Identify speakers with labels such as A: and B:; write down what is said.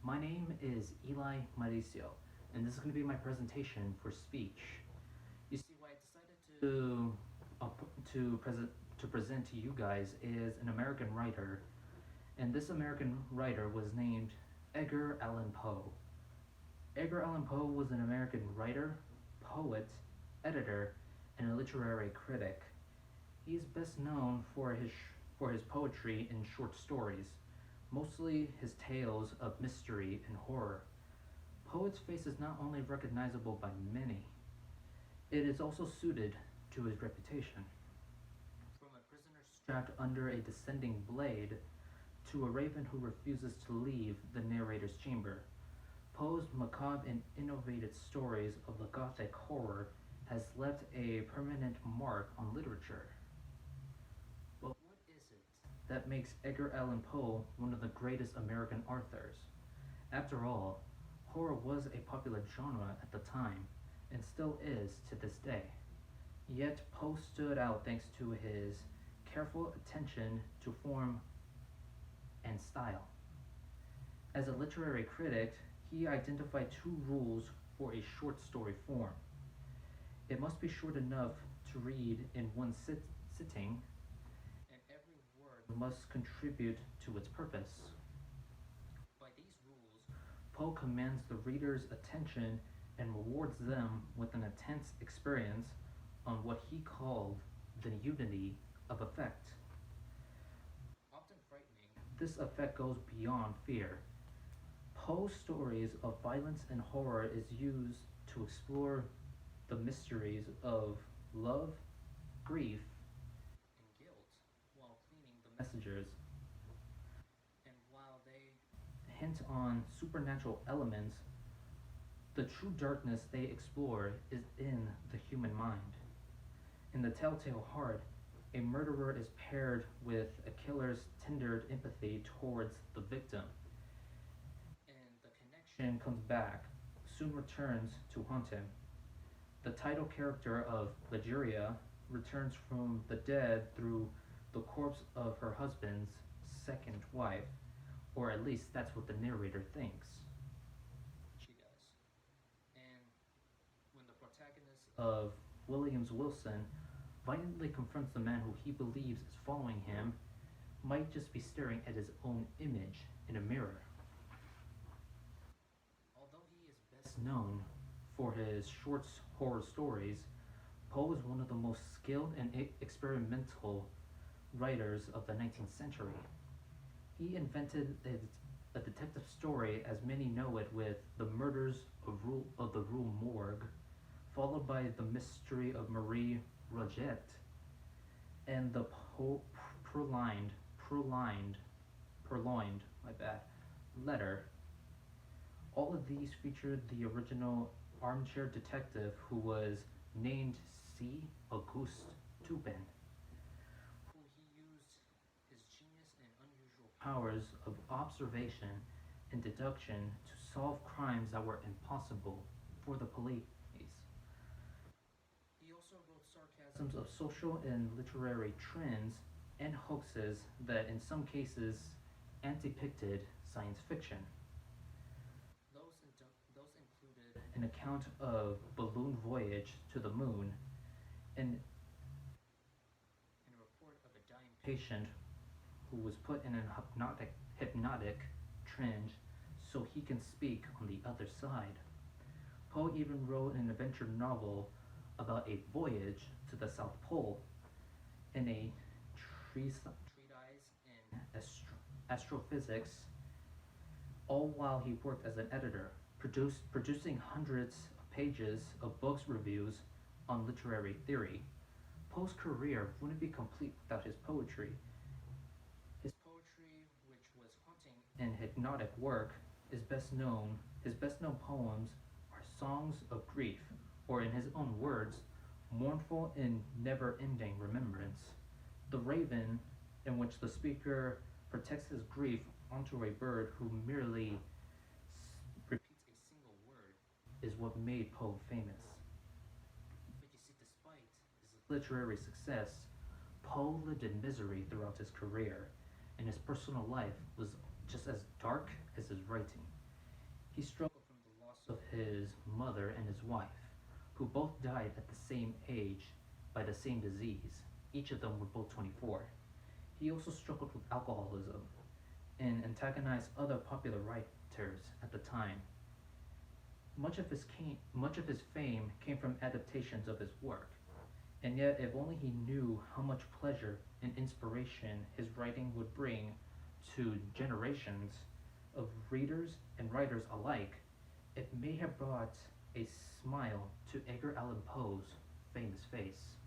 A: My name is Eli Mauricio, and this is going to be my presentation for speech. You see, why I decided uh, to present to you guys is an American writer, and this American writer was named Edgar Allan Poe. Edgar Allan Poe was an American writer, poet, editor, and a literary critic. He is best known for his poetry and short stories, mostly his tales of mystery and horror. Poet's face is not only recognizable by many, it is also suited to his reputation. From a prisoner strapped under a descending blade to a raven who refuses to leave the narrator's chamber, Poe's macabre and innovative stories of the Gothic horror has left a permanent mark on literature. But what is it that makes Edgar Allan Poe one of the greatest American authors? After all, horror was a popular genre at the time, and still is to this day. Yet Poe stood out thanks to his careful attention to form and style. As a literary critic, he identified two rules for a short story form. It must be short enough to read in one sitting, and every word must contribute to its purpose. By these rules, Poe commands the reader's attention and rewards them with an intense experience on what he called the unity of effect. Often frightening, this effect goes beyond fear. Poe's stories of violence and horror is used to explore the mysteries of love, grief, and guilt while cleaning the messengers. And while they hint on supernatural elements, the true darkness they explore is in the human mind. In The Telltale Heart, a murderer is paired with a killer's tender empathy towards the victim, and the connection comes back, soon returns to haunt him. The title character of Legeria returns from the dead through the corpse of her husband's second wife, or at least that's what the narrator thinks she does. And when the protagonist of Williams Wilson violently confronts the man who he believes is following him, might just be staring at his own image in a mirror. Although he is best known for his short horror stories, Poe is one of the most skilled and experimental writers of the 19th century. He invented a detective story as many know it with The Murders of the Rue Morgue, followed by The Mystery of Marie Roget, and the Purloined letter. All of these featured the original armchair detective who was named C. Auguste Dupin, who he used his genius and unusual powers of observation and deduction to solve crimes that were impossible for the police. He also wrote sarcasms of social and literary trends and hoaxes that in some cases antepicted science fiction. Those included an account of balloon voyage to the moon and a report of a dying patient who was put in a hypnotic trance so he can speak on the other side. Poe even wrote an adventure novel about a voyage to the South Pole and a treatise in astrophysics, all while he worked as an editor, producing hundreds of pages of books reviews on literary theory. Poe's career wouldn't be complete without his poetry. His poetry, which was haunting and hypnotic work, his best known poems are songs of grief, or in his own words, mournful and never-ending remembrance. The Raven, in which the speaker projects his grief onto a bird who merely repeats a single word, is what made Poe famous. But you see, despite his literary success, Poe lived in misery throughout his career, and his personal life was just as dark as his writing. He struggled from the loss of his mother and his wife, who both died at the same age by the same disease. Each of them were both 24. He also struggled with alcoholism and antagonized other popular writers at the time. Much of his fame came from adaptations of his work, and yet if only he knew how much pleasure and inspiration his writing would bring to generations of readers and writers alike, it may have brought a smile to Edgar Allan Poe's famous face.